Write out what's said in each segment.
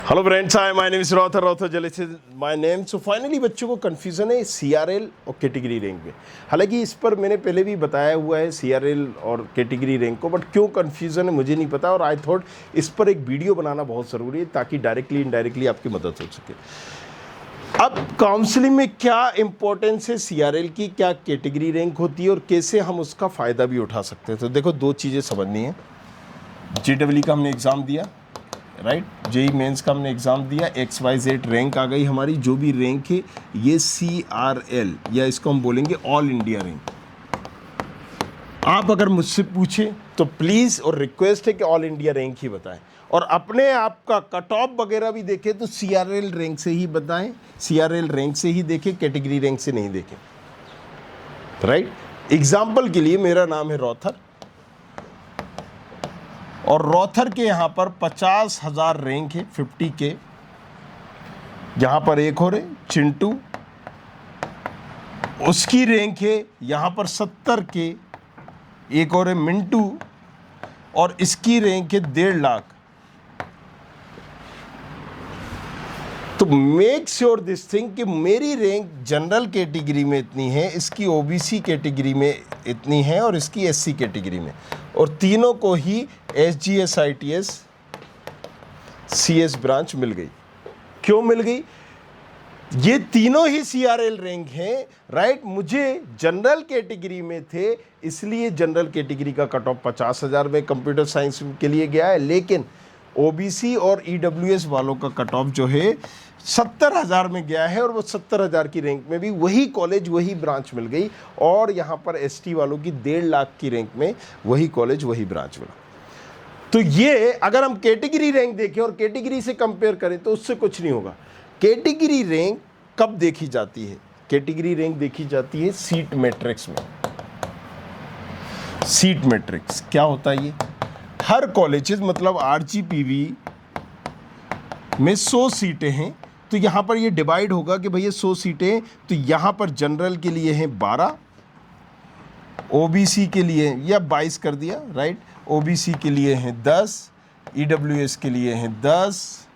Hello friends, hi my name is रॉथर जलिस my name. So finally बच्चों को कन्फ्यूज़न है सीआरएल और कैटेगरी रैंक में। हालांकि इस पर मैंने पहले भी बताया हुआ है सीआरएल और कैटेगरी रैंक को, बट क्यों कन्फ्यूज़न है मुझे नहीं पता। और आई थॉट इस पर एक वीडियो बनाना बहुत ज़रूरी है ताकि डायरेक्टली इनडायरेक्टली आपकी मदद हो सके। अब काउंसलिंग में क्या इंपॉर्टेंस है सीआरएल की, क्या कैटेगरी रैंक होती है और कैसे हम उसका फ़ायदा भी उठा सकते हैं। तो देखो, दो चीज़ें समझनी है। जेडब्ल्यू का हमने एग्ज़ाम दिया, राइट, जेई मेंस का हमने एग्ज़ाम दिया, XYZ रैंक आ गई हमारी। जो भी रैंक है ये CRL या इसको हम बोलेंगे ऑल इंडिया रैंक। आप अगर मुझसे पूछें तो प्लीज़ और रिक्वेस्ट है कि ऑल इंडिया रैंक ही बताएं, और अपने आप का कट ऑफ वगैरह भी देखें तो CRL रैंक से ही बताएं, CRL रैंक से ही देखें, कैटेगरी रैंक से नहीं देखें, राइट। एग्जाम्पल के लिए मेरा नाम है रॉथर, और रॉथर के यहाँ पर 50,000 रैंक है, 50K। यहाँ पर एक और है चिंटू, उसकी रैंक है यहाँ पर 70K। एक और है मिंटू, और इसकी रैंक है 1.5 लाख। तो मेक श्योर दिस थिंग कि मेरी रैंक जनरल कैटेगरी में इतनी है, इसकी OBC कैटेगरी में इतनी है, और इसकी SC कैटेगरी में, और तीनों को ही SGS ITS CS ब्रांच मिल गई। क्यों मिल गई? ये तीनों ही CRL रैंक हैं, राइट। मुझे जनरल कैटेगरी में थे, इसलिए जनरल कैटेगरी का कट ऑफ 50,000 में कंप्यूटर साइंस के लिए गया है, लेकिन OBC और EWS वालों का कट ऑफ जो है 70,000 में गया है, और वो 70,000 की रैंक में भी वही कॉलेज वही ब्रांच मिल गई। और यहाँ पर ST वालों की 1.5 लाख की रैंक में वही कॉलेज वही ब्रांच मिला। तो ये अगर हम कैटेगरी रैंक देखें और कैटेगरी से कंपेयर करें तो उससे कुछ नहीं होगा। कैटेगरी रैंक कब देखी जाती है? कैटेगरी रैंक देखी जाती है सीट मैट्रिक्स में। सीट मैट्रिक्स क्या होता है? ये हर कॉलेजेस मतलब RGPV में 100 सीटें हैं, तो यहाँ पर ये डिवाइड होगा कि भैया 100 सीटें, तो यहाँ पर जनरल के लिए हैं 12, OBC के लिए या 22 कर दिया, राइट। OBC के लिए हैं 10, EWS के लिए हैं 10,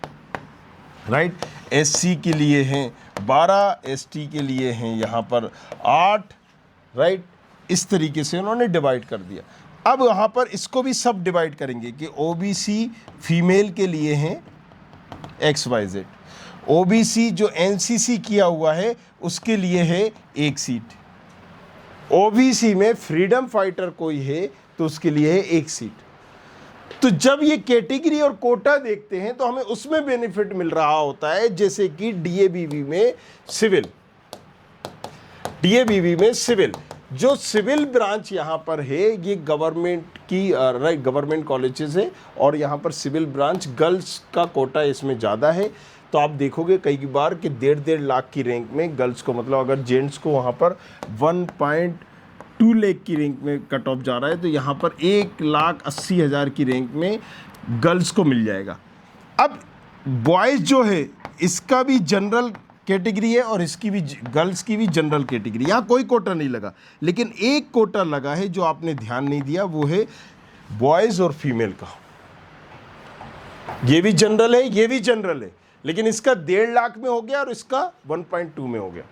राइट। SC के लिए हैं 12, ST के लिए हैं यहाँ पर 8, राइट। इस तरीके से उन्होंने डिवाइड कर दिया। अब यहाँ पर इसको भी सब डिवाइड करेंगे कि OBC फीमेल के लिए हैं XYZ, OBC जो NCC किया हुआ है उसके लिए है 1 सीट, OBC में फ्रीडम फाइटर कोई है तो उसके लिए है 1 सीट। तो जब ये कैटेगरी और कोटा देखते हैं तो हमें उसमें बेनिफिट मिल रहा होता है, जैसे कि DABB में सिविल, DABB में सिविल, जो सिविल ब्रांच यहाँ पर है ये गवर्नमेंट की, राइट, गवर्नमेंट कॉलेजेस है, और यहाँ पर सिविल ब्रांच गर्ल्स का कोटा इसमें ज़्यादा है। तो आप देखोगे कई बार कि 1.5 लाख की रैंक में गर्ल्स को, मतलब अगर जेंट्स को वहाँ पर 1.2 लाख की रैंक में कट ऑफ जा रहा है, तो यहाँ पर 1,80,000 की रैंक में गर्ल्स को मिल जाएगा। अब बॉयज़ जो है इसका भी जनरल कैटेगरी है और इसकी भी, गर्ल्स की भी जनरल कैटेगरी। यहाँ कोई कोटा नहीं लगा, लेकिन एक कोटा लगा है जो आपने ध्यान नहीं दिया, वो है बॉयज़ और फीमेल का। ये भी जनरल है, ये भी जनरल है, लेकिन इसका 1.5 लाख में हो गया और इसका 1.2 में हो गया।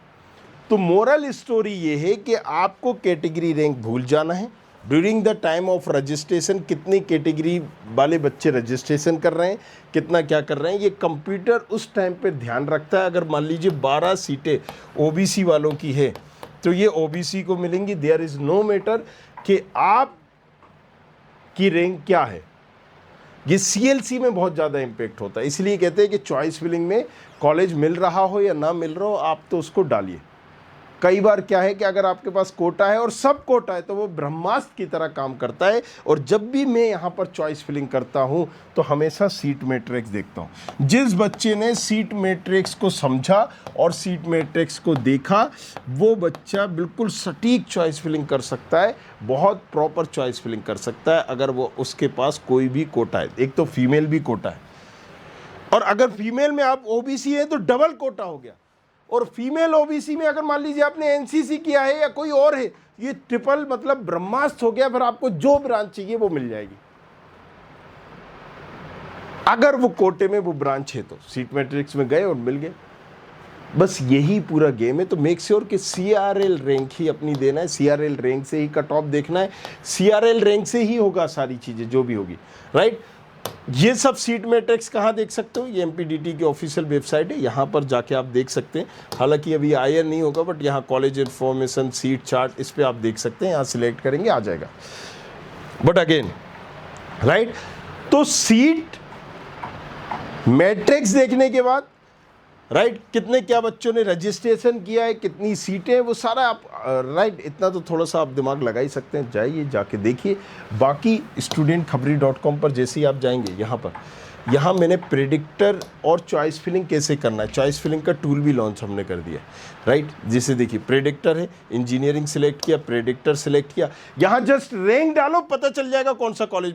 तो मोरल स्टोरी ये है कि आपको कैटेगरी रैंक भूल जाना है। During the time of registration कितनी कैटेगरी वाले बच्चे रजिस्ट्रेशन कर रहे हैं, कितना क्या कर रहे हैं, ये कंप्यूटर उस टाइम पे ध्यान रखता है। अगर मान लीजिए 12 सीटें OBC वालों की है तो ये OBC को मिलेंगी। देयर इज़ नो मैटर कि आप की रैंक क्या है। ये CLC में बहुत ज़्यादा इम्पेक्ट होता है, इसलिए कहते हैं कि चॉइस फिलिंग में कॉलेज मिल रहा हो या ना मिल रहा हो, आप तो उसको डालिए। कई बार क्या है कि अगर आपके पास कोटा है और सब कोटा है तो वो ब्रह्मास्त्र की तरह काम करता है। और जब भी मैं यहाँ पर चॉइस फिलिंग करता हूँ तो हमेशा सीट मैट्रिक्स देखता हूँ। जिस बच्चे ने सीट मैट्रिक्स को समझा और सीट मैट्रिक्स को देखा, वो बच्चा बिल्कुल सटीक चॉइस फिलिंग कर सकता है, बहुत प्रॉपर चॉइस फिलिंग कर सकता है, अगर वो उसके पास कोई भी कोटा है। एक तो फीमेल भी कोटा है, और अगर फीमेल में आप OBC है तो डबल कोटा हो गया। और फीमेल OBC में अगर मान लीजिए आपने NCC किया है या कोई और है, ये ट्रिपल मतलब ब्रह्मास्त्र हो गया। फिर आपको जो ब्रांच चाहिए वो मिल जाएगी। अगर वो कोटे में वो ब्रांच है तो सीट मैट्रिक्स में गए और मिल गए। बस यही पूरा गेम है। तो मेक श्योर कि CRL रैंक ही अपनी देना है, CRL रैंक से ही कट ऑफ देखना है, CRL रैंक से ही होगा सारी चीज़ें जो भी होगी, राइट। ये सब सीट मैट्रिक्स कहाँ देख सकते हो? ये MPDT की ऑफिशियल वेबसाइट है, यहाँ पर जाके आप देख सकते हैं। हालांकि अभी आयर नहीं होगा, बट यहाँ कॉलेज इन्फॉर्मेशन, सीट चार्ट, इस पर आप देख सकते हैं। यहाँ सिलेक्ट करेंगे आ जाएगा। बट अगेन, राइट, तो सीट मैट्रिक्स देखने के बाद, राइट, कितने क्या बच्चों ने रजिस्ट्रेशन किया है, कितनी सीटें हैं, वो सारा आप, राइट, इतना तो थोड़ा सा आप दिमाग लगा ही सकते हैं। जाइए, जाके देखिए। बाकी studentkhabri.com पर जैसे ही आप जाएंगे, यहाँ मैंने प्रेडिक्टर और चॉइस फिलिंग कैसे करना है, चॉइस फिलिंग का टूल भी लॉन्च हमने कर दिया, राइट। जैसे देखिए, प्रेडिक्टर है, इंजीनियरिंग सिलेक्ट किया, प्रेडिक्टर सिलेक्ट किया, यहाँ जस्ट रैंक डालो, पता चल जाएगा कौन सा कॉलेज